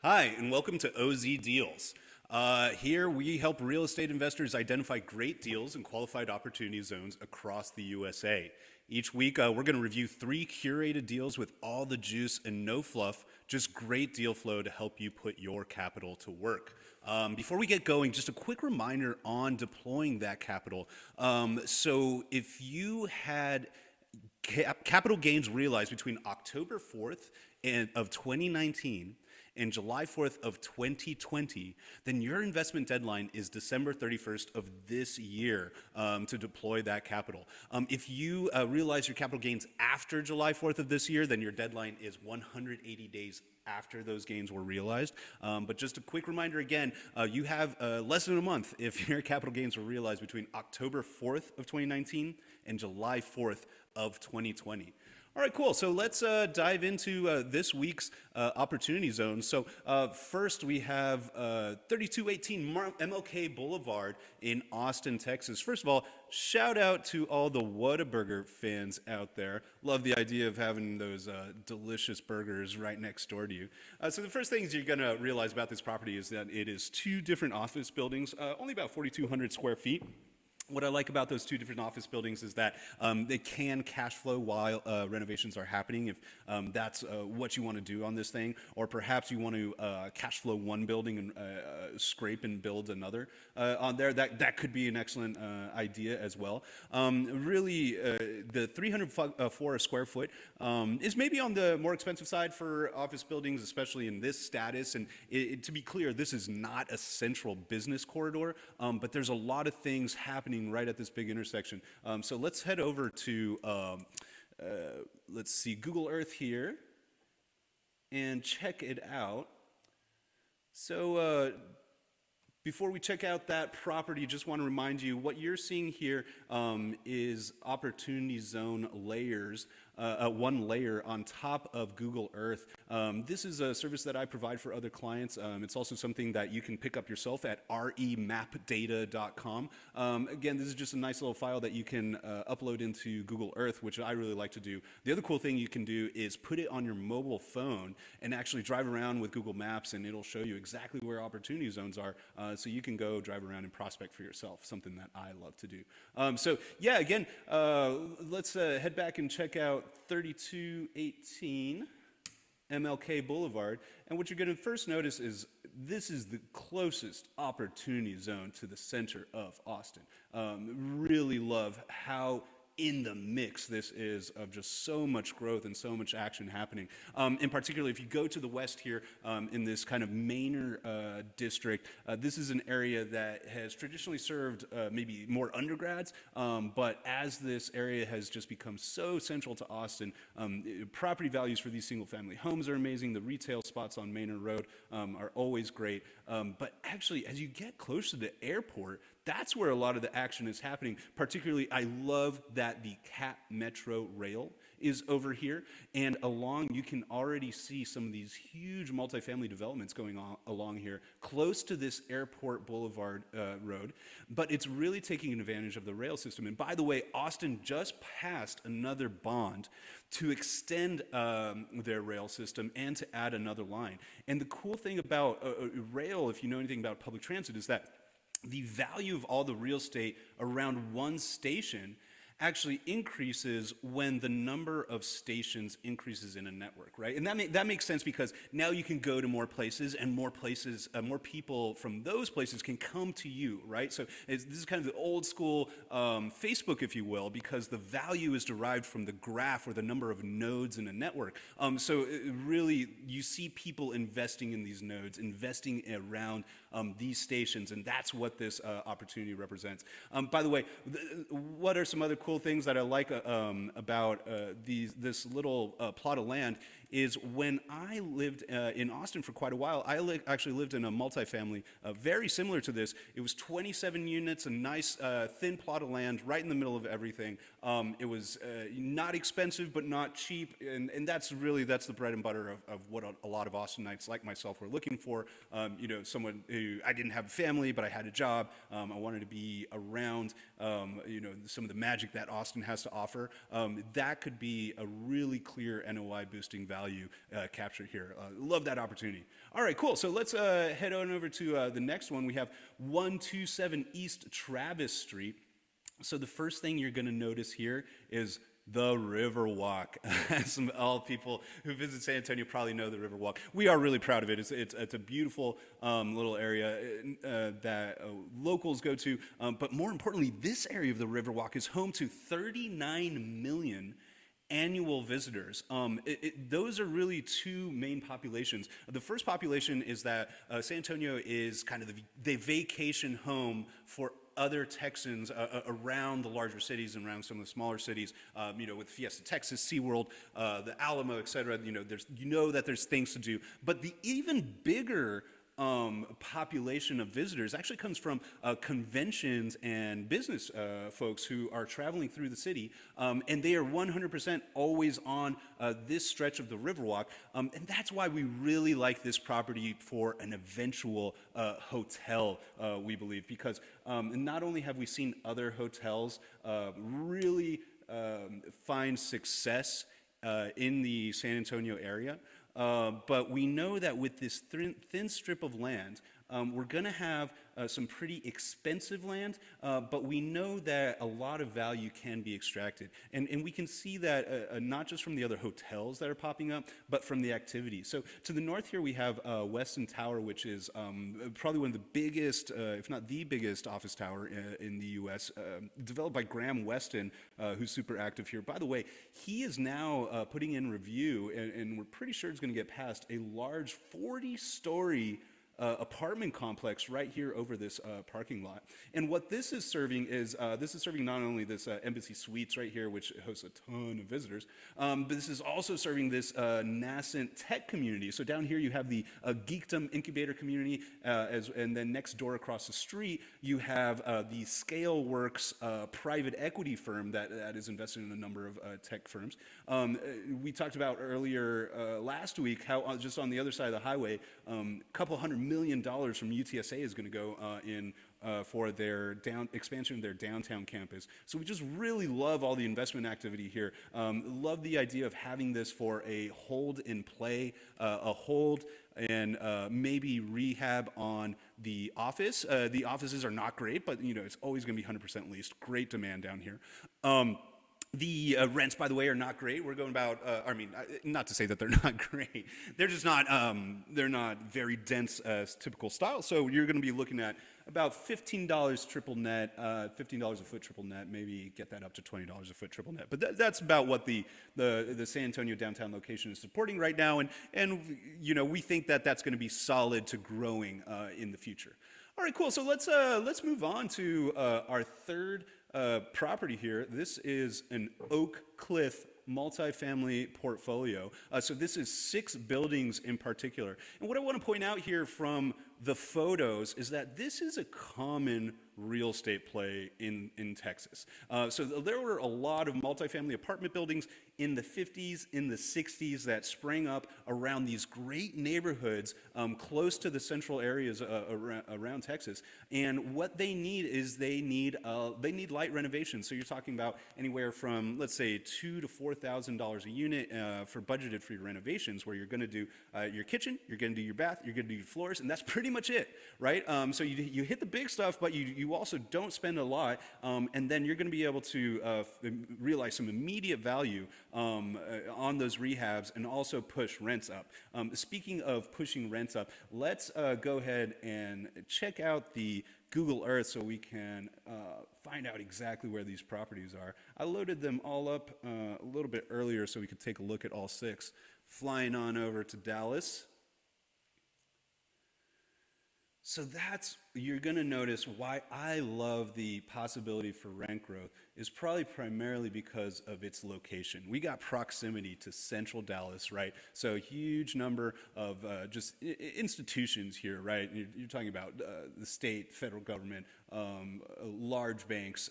Hi, and welcome to OZ Deals. Here we help real estate investors identify great deals and qualified opportunity zones across the USA. Each week, we're going to review three curated deals with all the juice and no fluff, just great deal flow to help you put your capital to work. Before we get going, just a quick reminder on deploying that capital. So if you had capital gains realized between October 4th of 2019 and July 4th of 2020, then your investment deadline is December 31st of this year to deploy that capital. If you realize your capital gains after July 4th of this year, then your deadline is 180 days after those gains were realized. But just a quick reminder again, you have less than a month if your capital gains were realized between October 4th of 2019 and July 4th of 2020. All right, cool. So let's dive into this week's opportunity zone. So first we have 3218 MLK Boulevard in Austin, Texas. First of all, shout out to all the Whataburger fans out there. Love the idea of having those delicious burgers right next door to you. So the first things you're going to realize about this property is that it is two different office buildings, only about 4,200 square feet. What I like about those two different office buildings is that they can cash flow while renovations are happening if that's what you want to do on this thing, or perhaps you want to cash flow one building and scrape and build another on there. That could be an excellent idea as well. Really, the 304 a square foot is maybe on the more expensive side for office buildings, especially in this status. And to be clear, this is not a central business corridor, but there's a lot of things happening right at this big intersection. So let's head over to, let's see, Google Earth here and check it out. So before we check out that property, just want to remind you what you're seeing here is opportunity zone layers, one layer on top of Google Earth. This is a service that I provide for other clients. It's also something that you can pick up yourself at remapdata.com. Again, this is just a nice little file that you can upload into Google Earth, which I really like to do. The other cool thing you can do is put it on your mobile phone and actually drive around with Google Maps, and it'll show you exactly where opportunity zones are, so you can go drive around and prospect for yourself, something that I love to do. So yeah, again, let's head back and check out 3218 MLK Boulevard. And what you're going to first notice is this is the closest opportunity zone to the center of Austin. Really love how in the mix this is of just so much growth and so much action happening. In particular, if you go to the west here in this kind of Manor district, this is an area that has traditionally served maybe more undergrads, but as this area has just become so central to Austin, property values for these single family homes are amazing. The retail spots on Manor Road are always great, but actually as you get close to the airport, that's where a lot of the action is happening. Particularly, I love that the CAT Metro rail is over here, and along you can already see some of these huge multifamily developments going on along here, close to this Airport Boulevard road, but it's really taking advantage of the rail system. And by the way, Austin just passed another bond to extend their rail system and to add another line. And the cool thing about rail, if you know anything about public transit, is that the value of all the real estate around one station actually increases when the number of stations increases in a network, right? And that makes sense because now you can go to more places, and more people from those places can come to you, right? So this is kind of the old school Facebook, if you will, because the value is derived from the graph or the number of nodes in a network. So really, you see people investing in these nodes, investing around these stations, and that's what this opportunity represents. By the way, what are some other cool things that I like about this little plot of land is when I lived in Austin for quite a while, I actually lived in a multifamily very similar to this. It was 27 units, a nice thin plot of land right in the middle of everything. It was not expensive but not cheap, and that's the bread and butter of what a lot of Austinites like myself were looking for. Someone who, I didn't have a family, but I had a job. I wanted to be around some of the magic that Austin has to offer. That could be a really clear NOI boosting value value captured here. Love that opportunity. All right, cool. So let's head on over to the next one. We have 127 East Travis Street. So the first thing you're going to notice here is the Riverwalk. All people who visit San Antonio probably know the Riverwalk. We are really proud of it. It's a beautiful little area that locals go to. But more importantly, this area of the Riverwalk is home to 39 million annual visitors. Those are really two main populations. The first population is that San Antonio is kind of the vacation home for other Texans around the larger cities and around some of the smaller cities, with Fiesta Texas, SeaWorld, the Alamo, et cetera. That there's things to do. But the even bigger population of visitors actually comes from conventions and business folks who are traveling through the city, and they are 100% always on this stretch of the Riverwalk, and that's why we really like this property for an eventual hotel, we believe, because not only have we seen other hotels really find success in the San Antonio area, but we know that with this thin strip of land, we're going to have some pretty expensive land, but we know that a lot of value can be extracted. And we can see that not just from the other hotels that are popping up, but from the activity. So to the north here, we have Weston Tower, which is probably one of the biggest, if not the biggest office tower in the U.S., developed by Graham Weston, who's super active here. By the way, he is now putting in review, and we're pretty sure it's going to get passed, a large 40-story apartment complex right here over this parking lot. And what this is serving is, not only this Embassy Suites right here, which hosts a ton of visitors, but this is also serving this nascent tech community. So down here you have the Geekdom Incubator community, and then next door across the street you have the ScaleWorks private equity firm that is invested in a number of tech firms. We talked about earlier last week how just on the other side of the highway, a couple $100 million from UTSA is going to go in for their expansion of their downtown campus. So we just really love all the investment activity here. Love the idea of having this for a hold and play, a hold and maybe rehab on the office. The offices are not great, but it's always going to be 100% leased. Great demand down here. The rents, by the way, are not great. We're going about, not to say that they're not great. They're just not, they're not very dense as typical style. So you're going to be looking at about $15 triple net, $15 a foot triple net, maybe get that up to $20 a foot triple net. But that's about what the San Antonio downtown location is supporting right now. And we think that that's going to be solid to growing in the future. All right, cool. So let's move on to our third property here. This is an Oak Cliff multifamily portfolio. So this is 6 buildings in particular. And what I want to point out here from the photos is that this is a common real estate play in Texas. So there were a lot of multifamily apartment buildings in the 50s, in the 60s that sprang up around these great neighborhoods close to the central areas around Texas. And what they need is they need light renovations. So you're talking about anywhere from, let's say, $2,000 to $4,000 a unit for budgeted for your renovations, where you're going to do your kitchen, you're going to do your bath, you're going to do your floors, and that's pretty much it, right? So you hit the big stuff, but you also don't spend a lot, and then you're going to be able to realize some immediate value on those rehabs and also push rents up. Speaking of pushing rents up, let's go ahead and check out the Google Earth so we can find out exactly where these properties are. I loaded them all up a little bit earlier so we could take a look at all 6. Flying on over to Dallas. So you're going to notice why I love the possibility for rent growth is probably primarily because of its location. We got proximity to central Dallas, right? So a huge number of just institutions here, right? You're talking about the state, federal government, large banks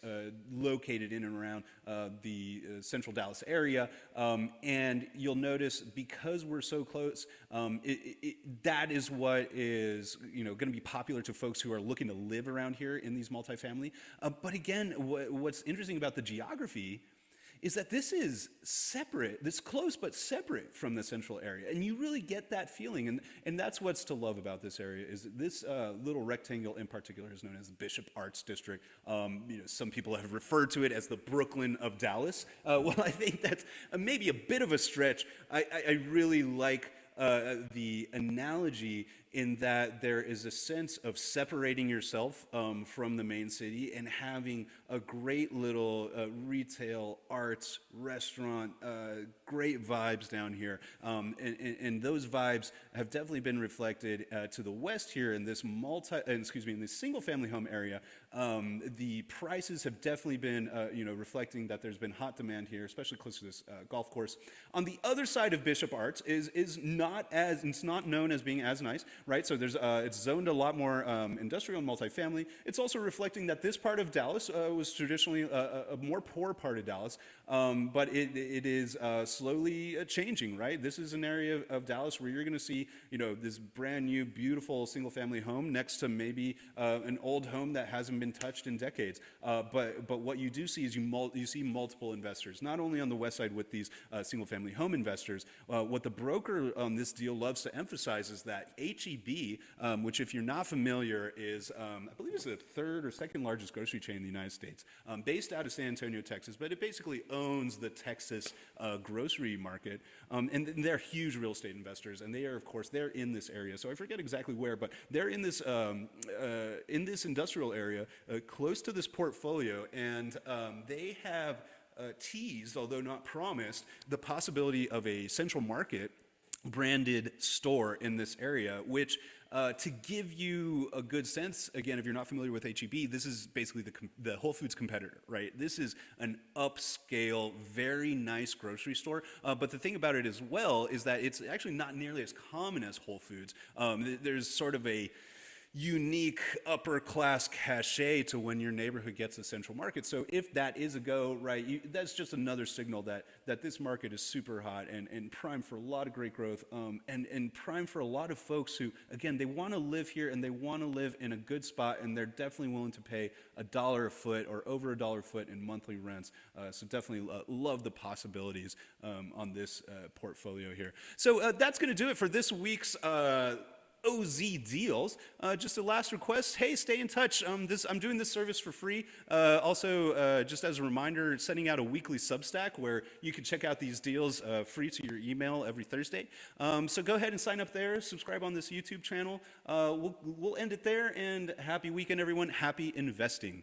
located in and around the central Dallas area. And you'll notice because we're so close, that is what is going to be popular to folks who are looking to live around here in these multifamily. But again, what's interesting about the geography is that this is separate, this close but separate from the central area. And you really get that feeling. And that's what's to love about this area is that this little rectangle in particular is known as Bishop Arts District. Some people have referred to it as the Brooklyn of Dallas. Well, I think that's maybe a bit of a stretch. I really like the analogy in that there is a sense of separating yourself from the main city and having a great little retail, arts, restaurant, great vibes down here. And those vibes have definitely been reflected to the west here in this in this single family home area. The prices have definitely been, reflecting that there's been hot demand here, especially close to this golf course. On the other side of Bishop Arts it's not known as being as nice, right? So it's zoned a lot more industrial and multifamily. It's also reflecting that this part of Dallas was traditionally a more poor part of Dallas, but it is slowly changing, right? This is an area of Dallas where you're going to see, this brand new, beautiful single-family home next to maybe an old home that hasn't been touched in decades. But what you do see is you see multiple investors, not only on the west side with these single-family home investors. What the broker on this deal loves to emphasize is that HEB, which if you're not familiar is, I believe it's the third or second largest grocery chain in the United States, based out of San Antonio, Texas, but it basically owns the Texas grocery market. And they're huge real estate investors, and they are, of course, they're in this area. So I forget exactly where, but they're in this industrial area close to this portfolio, and they have teased, although not promised, the possibility of a Central Market branded store in this area, which to give you a good sense, again, if you're not familiar with HEB, this is basically the Whole Foods competitor, right? This is an upscale, very nice grocery store. But the thing about it as well is that it's actually not nearly as common as Whole Foods. There's sort of a unique upper class cachet to when your neighborhood gets a Central Market. So if that is a go, right, that's just another signal that this market is super hot and prime for a lot of great growth, and prime for a lot of folks who, again, they want to live here and they want to live in a good spot, and they're definitely willing to pay $1 a foot or over $1 a foot in monthly rents. So definitely love the possibilities on this portfolio here. So that's going to do it for this week's OZ deals. Just a last request, hey, stay in touch. I'm doing this service for free. Also, just as a reminder, sending out a weekly Substack where you can check out these deals free to your email every Thursday. So go ahead and sign up there, subscribe on this YouTube channel. We'll end it there, and happy weekend, everyone. Happy investing.